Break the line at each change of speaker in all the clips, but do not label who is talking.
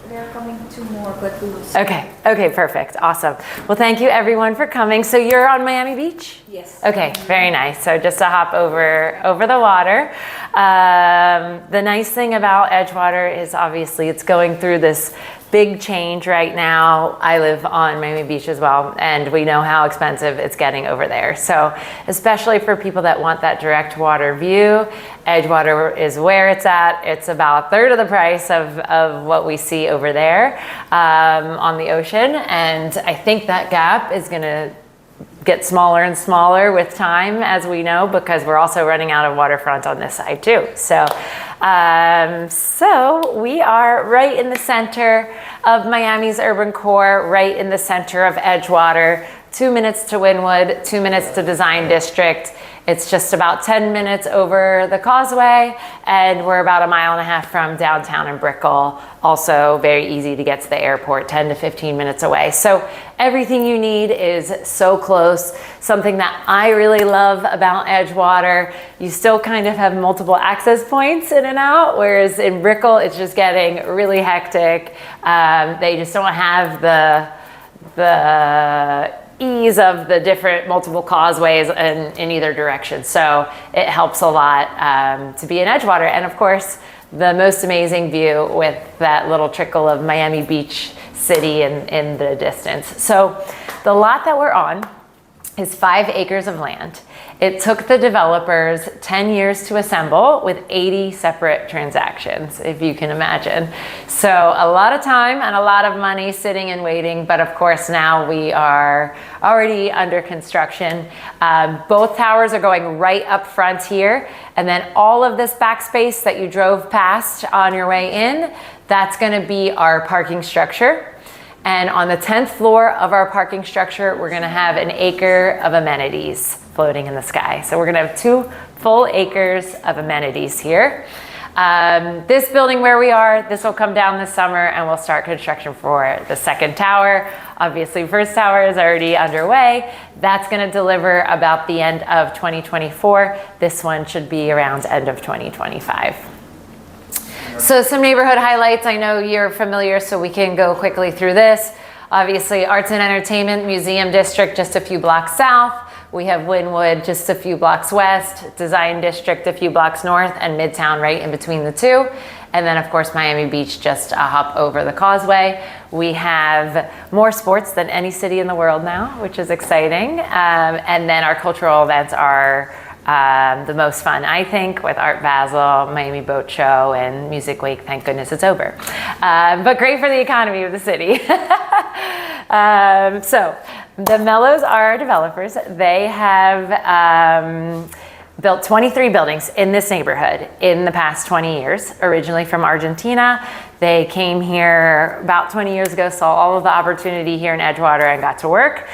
They're coming to more, but we will see.
Okay, perfect, awesome. Well, thank you everyone for coming. So you're on Miami Beach?
Yes.
Okay, very nice. So just to hop over the water. The nice thing about Edgewater is obviously it's going through this big change right now. I live on Miami Beach as well, and we know how expensive it's getting over there. So especially for people that want that direct water view, Edgewater is where it's at. It's about a third of the price of what we see over there on the ocean. And I think that gap is gonna get smaller and smaller with time, as we know, because we're also running out of waterfront on this side too. So, so we are right in the center of Miami's urban core, right in the center of Edgewater, 2 minutes to Wynwood, 2 minutes to Design District. It's just about 10 minutes over the causeway, and we're about 1.5 miles from downtown in Brickell. Also very easy to get to the airport, 10 to 15 minutes away. So everything you need is so close. Something that I really love about Edgewater, you still kind of have multiple access points in and out, whereas in Brickell, it's just getting really hectic. They just don't have the ease of the different multiple causeways in either direction. So it helps a lot to be in Edgewater. And of course, the most amazing view with that little trickle of Miami Beach City in the distance. So the lot that we're on is 5 acres of land. It took the developers 10 years to assemble with 80 separate transactions, if you can imagine. So a lot of time and a lot of money sitting and waiting, but of course now we are already under construction. Both towers are going right up front here, and then all of this backspace that you drove past on your way in, that's gonna be our parking structure. And on the 10th floor of our parking structure, we're gonna have 1 acre of amenities floating in the sky. So we're gonna have 2 full acres of amenities here. This building where we are, this will come down this summer, and we'll start construction for the 2nd tower. Obviously, 1st tower is already underway. That's gonna deliver about the end of 2024. This one should be around end of 2025. So some neighborhood highlights. I know you're familiar, so we can go quickly through this. Obviously, Arts and Entertainment Museum District just a few blocks south. We have Wynwood just a few blocks west, Design District a few blocks north, and Midtown right in between the two. And then of course, Miami Beach just a hop over the causeway. We have more sports than any city in the world now, which is exciting. And then our cultural events are the most fun, I think, with Art Basel, Miami Boat Show, and Music Week. Thank goodness it's over. But great for the economy of the city. So the Mellows are our developers. They have built 23 buildings in this neighborhood in the past 20 years, originally from Argentina. They came here about 20 years ago, saw all of the opportunity here in Edgewater, and got to work.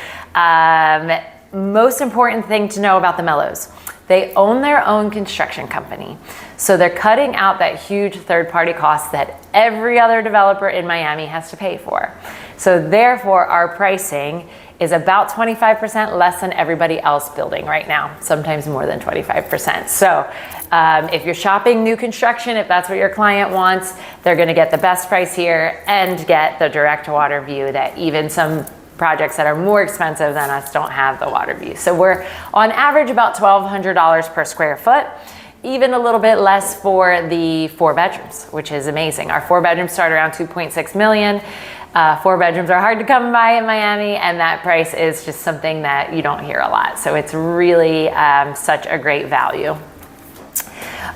Most important thing to know about the Mellows, they own their own construction company. So they're cutting out that huge third-party cost that every other developer in Miami has to pay for. So therefore, our pricing is about 25% less than everybody else building right now, sometimes more than 25%. So if you're shopping new construction, if that's what your client wants, they're gonna get the best price here and get the direct water view that even some projects that are more expensive than us don't have the water view. So we're on average about $1,200 per square foot, even a little bit less for the 4 bedrooms, which is amazing. Our 4 bedrooms start around 2.6 million. 4 bedrooms are hard to come by in Miami, and that price is just something that you don't hear a lot. So it's really such a great value.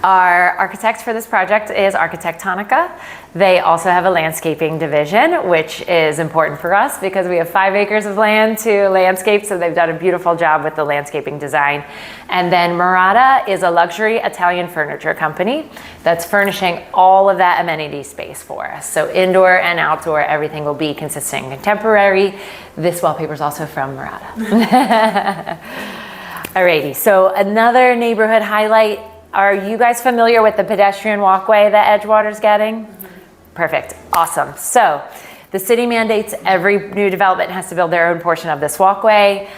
Our architect for this project is Arquitectonica. They also have a landscaping division, which is important for us because we have 5 acres of land to landscape, so they've done a beautiful job with the landscaping design. And then Murata is a luxury Italian furniture company that's furnishing all of that amenity space for us. So indoor and outdoor, everything will be consistent and contemporary. This wallpaper is also from Murata. Alrighty, so another neighborhood highlight. Are you guys familiar with the pedestrian walkway that Edgewater's getting? Mm-hmm. Perfect, awesome. So the city mandates every new development has to build their own portion of this walkway.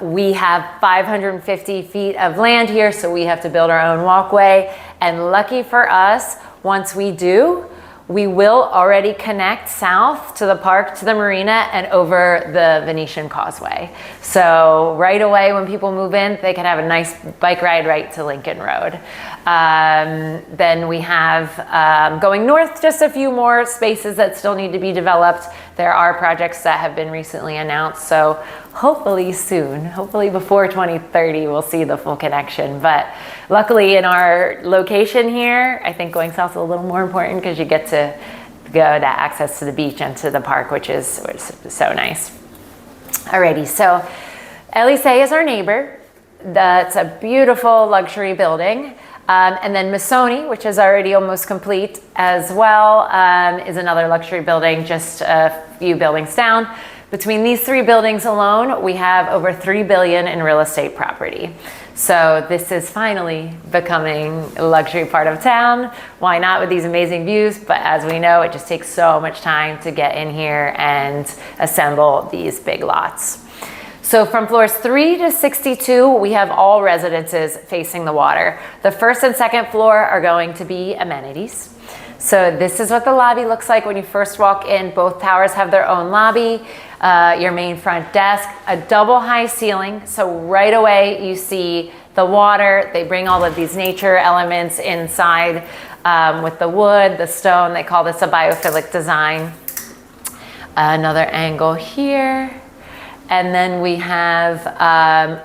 We have 550 feet of land here, so we have to build our own walkway. And lucky for us, once we do, We will already connect south to the park, to the marina, and over the Venetian Causeway. So right away when people move in, they can have a nice bike ride right to Lincoln Road. Then we have, going north, just a few more spaces that still need to be developed. There are projects that have been recently announced, so hopefully soon, hopefully before 2030, we'll see the full connection. But luckily in our location here, I think going south is a little more important because you get to go to access to the beach and to the park, which is so nice. Alrighty, so Elysee is our neighbor. That's a beautiful luxury building. And then Missoni, which is already almost complete as well, is another luxury building just a few buildings down. Between these three buildings alone, we have over $3 billion in real estate property. So this is finally becoming a luxury part of town. Why not with these amazing views? But as we know, it just takes so much time to get in here and assemble these big lots. So from floors 3 to 62, we have all residences facing the water. The first and second floor are going to be amenities. So this is what the lobby looks like when you first walk in. Both towers have their own lobby, your main front desk, a double high ceiling. So right away you see the water. They bring all of these nature elements inside with the wood, the stone. They call this a biophilic design. Another angle here. And then we have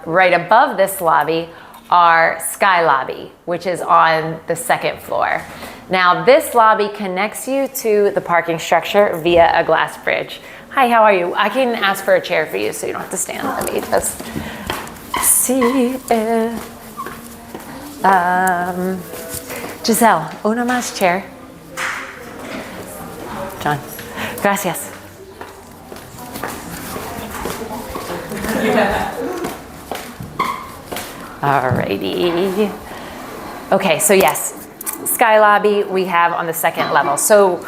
right above this lobby our sky lobby, which is on the second floor. Now this lobby connects you to the parking structure via a glass bridge. Hi, how are you? I can ask for a chair for you so you don't have to stand. Let me just see if, Giselle, una más chair. John, gracias. Alrighty. Okay, so yes, sky lobby we have on the second level. So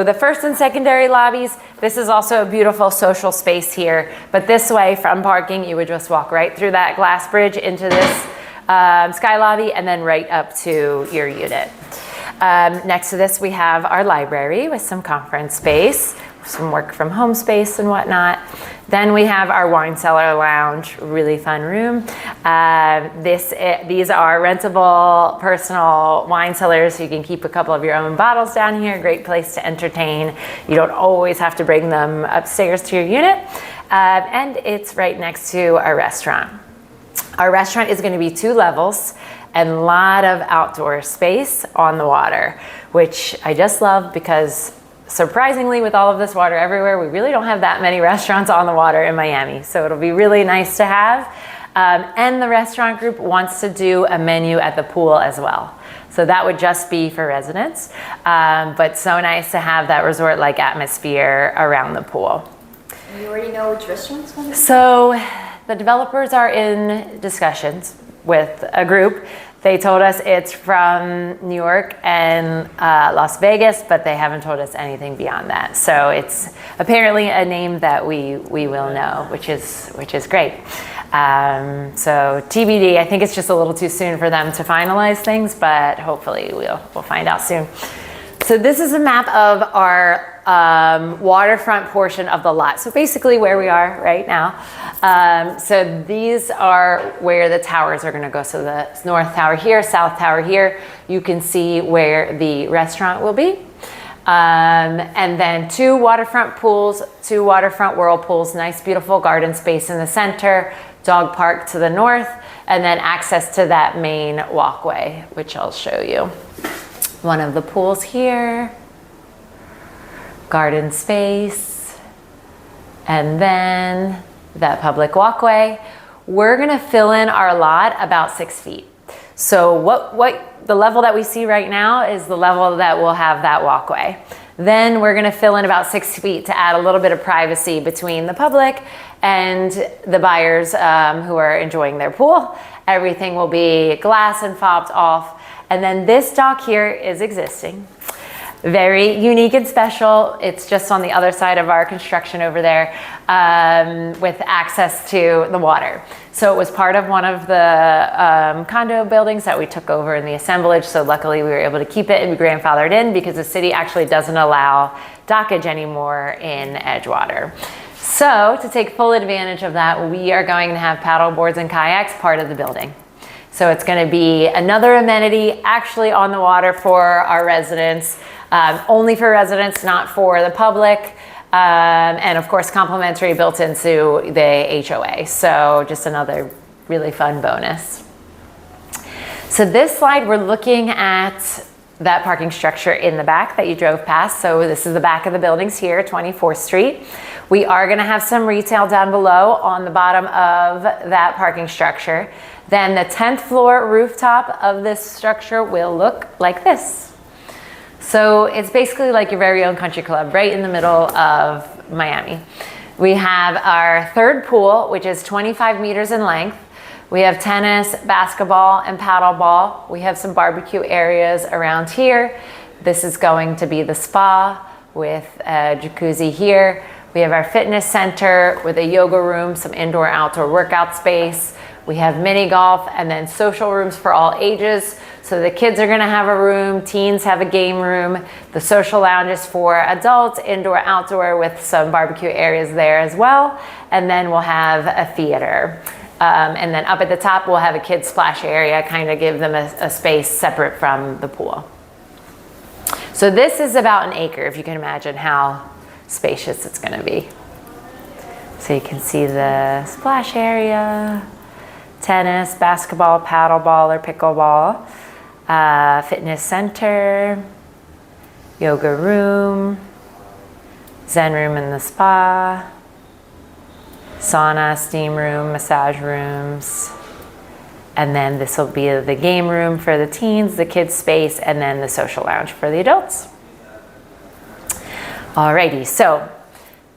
the first and secondary lobbies, this is also a beautiful social space here. But this way from parking, you would just walk right through that glass bridge into this sky lobby and then right up to your unit. Next to this, we have our library with some conference space, some work from home space and whatnot. Then we have our wine cellar lounge, really fun room. These are rentable personal wine cellars, so you can keep a couple of your own bottles down here. Great place to entertain. You don't always have to bring them upstairs to your unit. And it's right next to our restaurant. Our restaurant is going to be 2 levels and a lot of outdoor space on the water, which I just love because surprisingly, with all of this water everywhere, we really don't have that many restaurants on the water in Miami. So it'll be really nice to have. And the restaurant group wants to do a menu at the pool as well. So that would just be for residents. But so nice to have that resort-like atmosphere around the pool.
You already know which restaurant's going to be?
So the developers are in discussions with a group. They told us it's from New York and Las Vegas, but they haven't told us anything beyond that. So it's apparently a name that we will know, which is great. So TBD, I think it's just a little too soon for them to finalize things, but hopefully we'll find out soon. So this is a map of our waterfront portion of the lot. So basically where we are right now. So these are where the towers are going to go. So the north tower here, south tower here. You can see where the restaurant will be. And then 2 waterfront pools, 2 waterfront whirlpools, nice beautiful garden space in the center, dog park to the north, and then access to that main walkway, which I'll show you. One of the pools here, garden space, and then that public walkway. We're gonna fill in our lot about 6 feet. So what the level that we see right now is the level that will have that walkway. Then we're gonna fill in about 6 feet to add a little bit of privacy between the public and the buyers who are enjoying their pool. Everything will be glass and fobbed off. And then this dock here is existing. Very unique and special. It's just on the other side of our construction over there, with access to the water. So it was part of one of the condo buildings that we took over in the assemblage. So luckily we were able to keep it and be grandfathered in because the city actually doesn't allow dockage anymore in Edgewater. So to take full advantage of that, we are going to have paddle boards and kayaks part of the building. So it's going to be another amenity actually on the water for our residents, only for residents, not for the public. And of course, complimentary built into the HOA. So just another really fun bonus. So this slide, we're looking at that parking structure in the back that you drove past. So this is the back of the buildings here, 24th Street. We are gonna have some retail down below on the bottom of that parking structure. Then the 10th floor rooftop of this structure will look like this. So it's basically like your very own country club right in the middle of Miami. We have our third pool, which is 25 meters in length. We have tennis, basketball, and paddleball. We have some barbecue areas around here. This is going to be the spa with a jacuzzi here. We have our fitness center with a yoga room, some indoor outdoor workout space. We have mini golf and then social rooms for all ages. So the kids are gonna have a room, teens have a game room. The social lounge is for adults, indoor, outdoor with some barbecue areas there as well. And then we'll have a theater. And then up at the top, we'll have a kids splash area, kind of give them a space separate from the pool. So this is about an acre, if you can imagine how spacious it's gonna be. So you can see the splash area, tennis, basketball, paddleball, or pickleball, fitness center, yoga room, zen room in the spa, sauna, steam room, massage rooms, and then this will be the game room for the teens, the kids space, and then the social lounge for the adults. Alrighty, so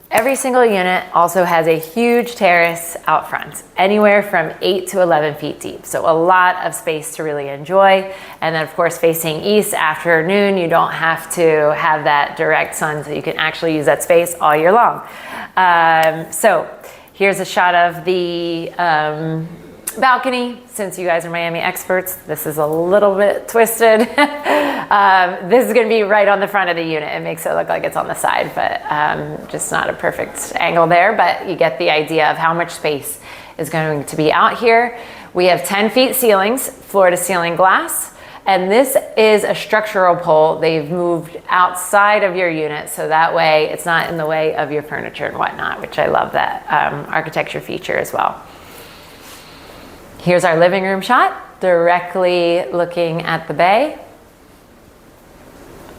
every single unit also has a huge terrace out front, anywhere from 8 to 11 feet deep. So a lot of space to really enjoy. And then of course, facing east afternoon, you don't have to have that direct sun, so you can actually use that space all year long. So here's a shot of the balcony. Since you guys are Miami experts, this is a little bit twisted. This is gonna be right on the front of the unit. It makes it look like it's on the side, but just not a perfect angle there, but you get the idea of how much space is going to be out here. We have 10 feet ceilings, floor to ceiling glass, and this is a structural pole. They've moved outside of your unit, so that way it's not in the way of your furniture and whatnot, which I love that architecture feature as well. Here's our living room shot, directly looking at the bay.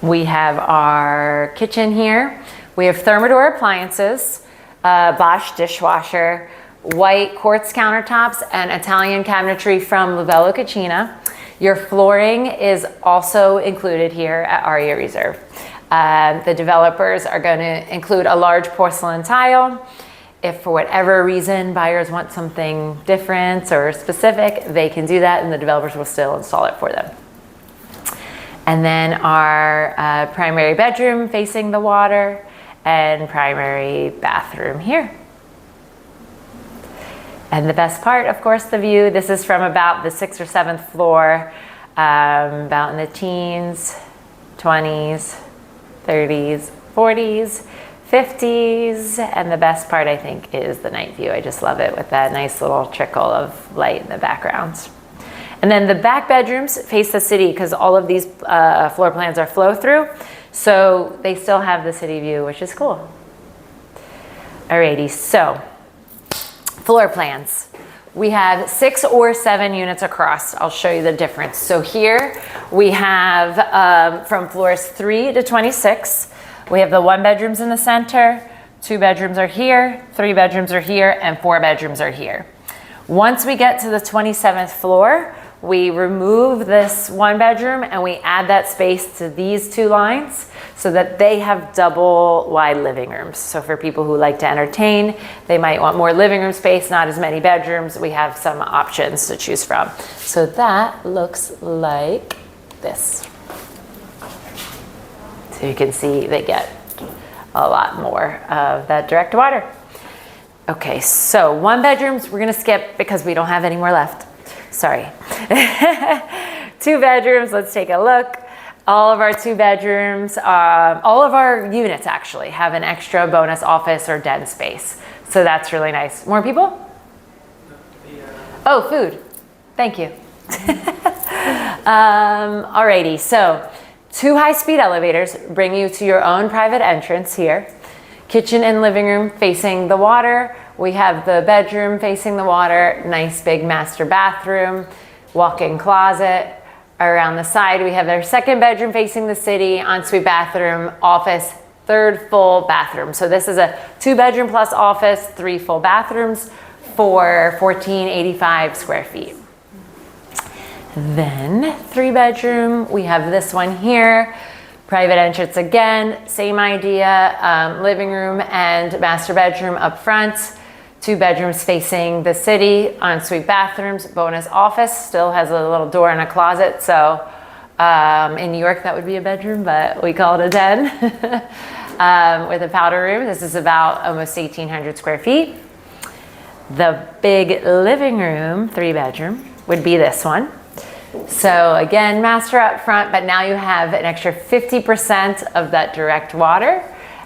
We have our kitchen here. We have Thermador appliances, Bosch dishwasher, white quartz countertops, and Italian cabinetry from Livello Cucina. Your flooring is also included here at Aria Reserve. The developers are going to include a large porcelain tile. If for whatever reason buyers want something different or specific, they can do that and the developers will still install it for them. And then our primary bedroom facing the water and primary bathroom here. And the best part, of course, the view. This is from about the 6th or 7th floor, about in the teens, 20s, 30s, 40s, 50s, and the best part, I think, is the night view. I just love it with that nice little trickle of light in the background. And then the back bedrooms face the city because all of these floor plans are flow through, so they still have the city view, which is cool. Alrighty, so floor plans. We have 6 or 7 units across. I'll show you the difference. So here we have from floors 3 to 26. We have the 1 bedrooms in the center, 2 bedrooms are here, 3 bedrooms are here, and 4 bedrooms are here. Once we get to the 27th floor, we remove this 1 bedroom and we add that space to these 2 lines so that they have double wide living rooms. So for people who like to entertain, they might want more living room space, not as many bedrooms. We have some options to choose from. So that looks like this. So you can see they get a lot more of that direct water. Okay, so 1 bedrooms, we're gonna skip because we don't have any more left. Sorry. 2 bedrooms, let's take a look. All of our 2 bedrooms, all of our units actually have an extra bonus office or den space. So that's really nice. More people? Oh, food. Thank you. Alrighty, so 2 high-speed elevators bring you to your own private entrance here. Kitchen and living room facing the water. We have the bedroom facing the water, nice big master bathroom, walk-in closet. Around the side, we have our 2nd bedroom facing the city, ensuite bathroom, office, 3rd full bathroom. So this is a 2-bedroom plus office, 3 full bathrooms for 1,485 square feet. Then 3-bedroom, we have this one here. Private entrance again, same idea, living room and master bedroom up front. 2 bedrooms facing the city, ensuite bathrooms, bonus office, still has a little door and a closet. So in New York that would be a bedroom, but we call it a den. With a powder room. This is about almost 1,800 square feet. The big living room, 3-bedroom, would be this one. So again, master up front, but now you have an extra 50% of that direct water.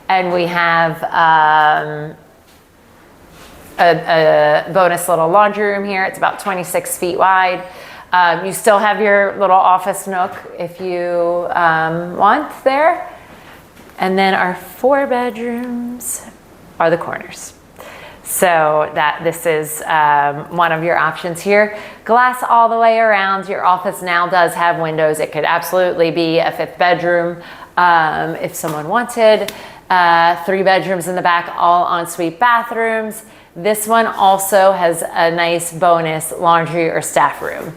And we have a bonus little laundry room here. It's about 26 feet wide. You still have your little office nook if you want there. And then our 4 bedrooms are the corners. So this is one of your options here. Glass all the way around. Your office now does have windows. It could absolutely be a 5th bedroom if someone wanted. 3 bedrooms in the back, all ensuite bathrooms. This one also has a nice bonus laundry or staff room.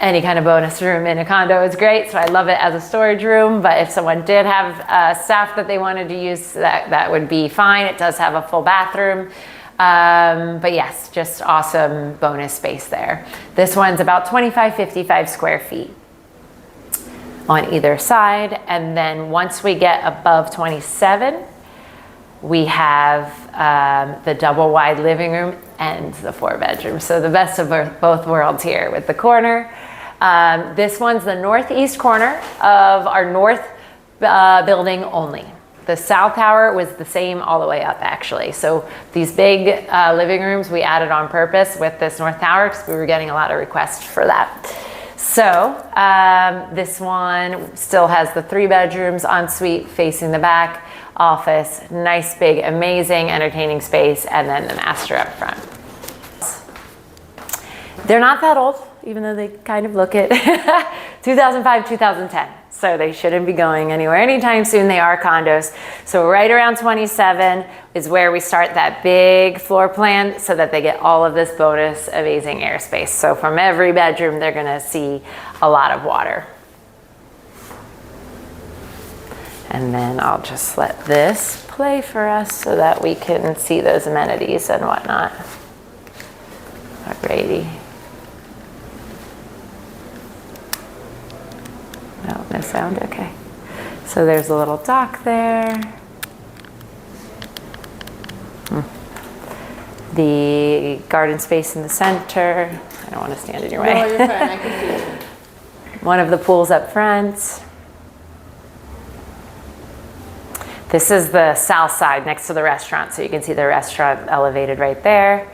Any kind of bonus room in a condo is great, so I love it as a storage room, but if someone did have staff that they wanted to use, that would be fine. It does have a full bathroom. But yes, just awesome bonus space there. This one's about 25-55 square feet on either side. And then once we get above 27, we have the double wide living room and the 4 bedrooms. So the best of both worlds here with the corner. This one's the northeast corner of our north building only. The south tower was the same all the way up actually. So these big living rooms we added on purpose with this north tower because we were getting a lot of requests for that. So this one still has the 3 bedrooms ensuite facing the back, office, nice big amazing entertaining space, and then the master up front. They're not that old, even though they kind of look it. 2005, 2010. So they shouldn't be going anywhere anytime soon. They are condos. So right around 27 is where we start that big floor plan so that they get all of this bonus amazing airspace. So from every bedroom, they're gonna see a lot of water. And then I'll just let this play for us so that we can see those amenities and whatnot. Alrighty. No, no sound, okay. So there's a little dock there. The garden space in the center. I don't want to stand in your way.
No, you're fine, I can see you.
One of the pools up front. This is the south side next to the restaurant, so you can see the restaurant elevated right there.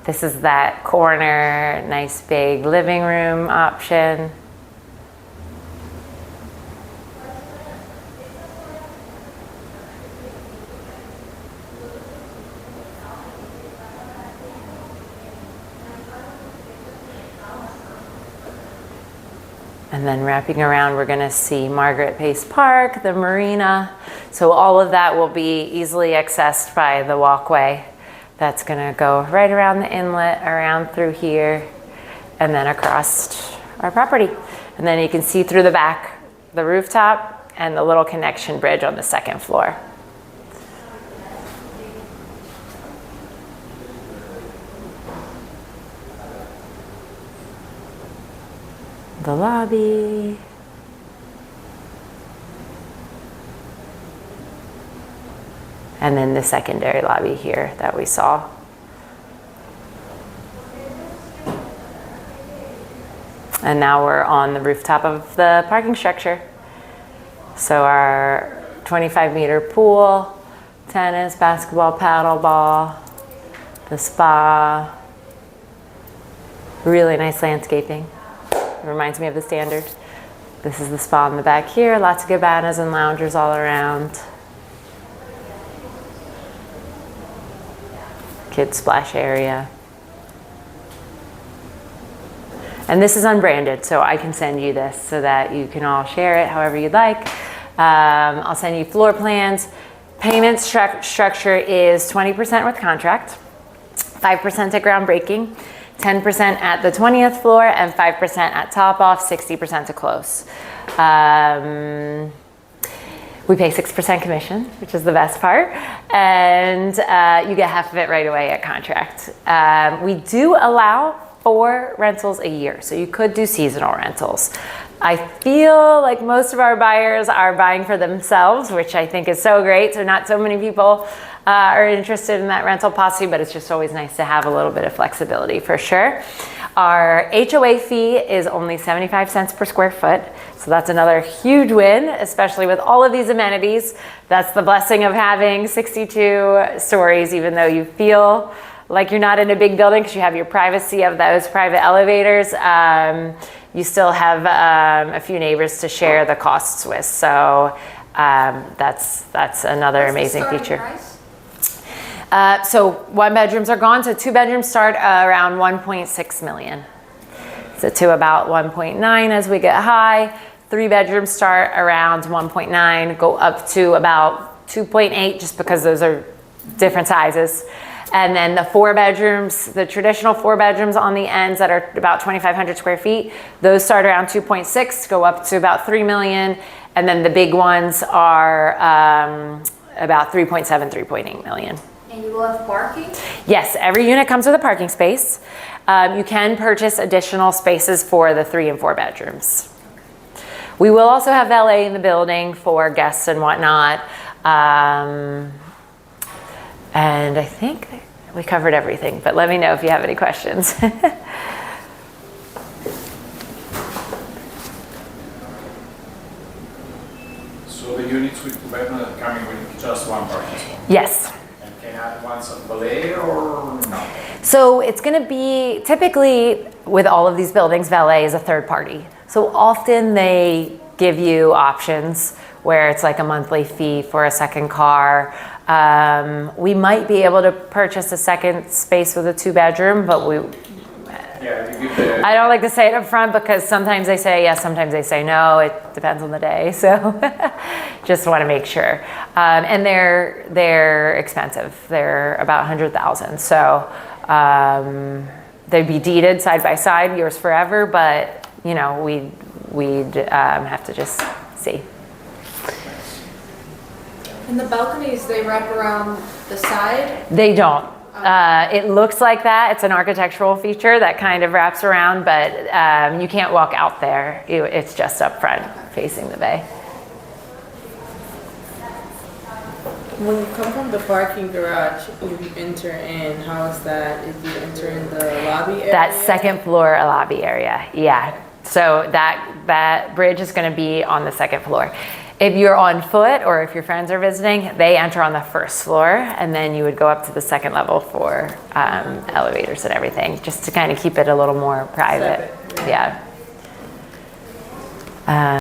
This is that corner, nice big living room option. And then wrapping around, we're gonna see Margaret Pace Park, the marina. So all of that will be easily accessed by the walkway. That's gonna go right around the inlet, around through here, and then across our property. And then you can see through the back, the rooftop, and the little connection bridge on the 2nd floor. The lobby. And then the secondary lobby here that we saw. And now we're on the rooftop of the parking structure. So our 25-meter pool, tennis, basketball, paddleball, the spa, really nice landscaping. It reminds me of the Standard. This is the spa in the back here, lots of cabanas and loungers all around. Kids splash area. And this is unbranded, so I can send you this so that you can all share it however you'd like. I'll send you floor plans. Payment structure is 20% with contract, 5% at groundbreaking, 10% at the 20th floor, and 5% at top off, 60% to close. We pay 6% commission, which is the best part, and you get half of it right away at contract. We do allow 4 rentals a year, so you could do seasonal rentals. I feel like most of our buyers are buying for themselves, which I think is so great. So not so many people are interested in that rental policy, but it's just always nice to have a little bit of flexibility for sure. Our HOA fee is only 75 cents per square foot. So that's another huge win, especially with all of these amenities. That's the blessing of having 62 stories, even though you feel like you're not in a big building because you have your privacy of those private elevators. You still have a few neighbors to share the costs with. So that's another amazing feature. So 1 bedrooms are gone. So 2 bedrooms start around 1.6 million. So to about 1.9 as we get high. 3 bedrooms start around 1.9, go up to about 2.8 just because those are different sizes. And then the 4 bedrooms, the traditional 4 bedrooms on the ends that are about 2,500 square feet, those start around 2.6, go up to about 3 million. And then the big ones are about 3.7, 3.8 million.
And you will have parking?
Yes, every unit comes with a parking space. You can purchase additional spaces for the 3 and 4 bedrooms. We will also have valet in the building for guests and whatnot. And I think we covered everything, but let me know if you have any questions.
So the units with 2 bedrooms are coming with just 1 parking spot?
Yes.
And can I add one some valet or no?
So it's going to be, typically with all of these buildings, valet is a third party. So often they give you options where it's like a monthly fee for a second car. We might be able to purchase a second space with a 2 bedroom, but I don't like to say it up front because sometimes they say yes, sometimes they say no. It depends on the day. So just want to make sure. And they're expensive. They're about 100,000. So they'd be deeded side by side, yours forever. But you know, we'd have to just see.
And the balconies, they wrap around the side?
They don't. It looks like that. It's an architectural feature that kind of wraps around, but you can't walk out there. It's just up front facing the bay.
When you come from the parking garage, you enter in, how is that? If you enter in the lobby area?
That second floor lobby area, yeah. So that bridge is going to be on the second floor. If you're on foot or if your friends are visiting, they enter on the first floor, and then you would go up to the second level for elevators and everything, just to kind of keep it a little more private.
Separate,
Yeah.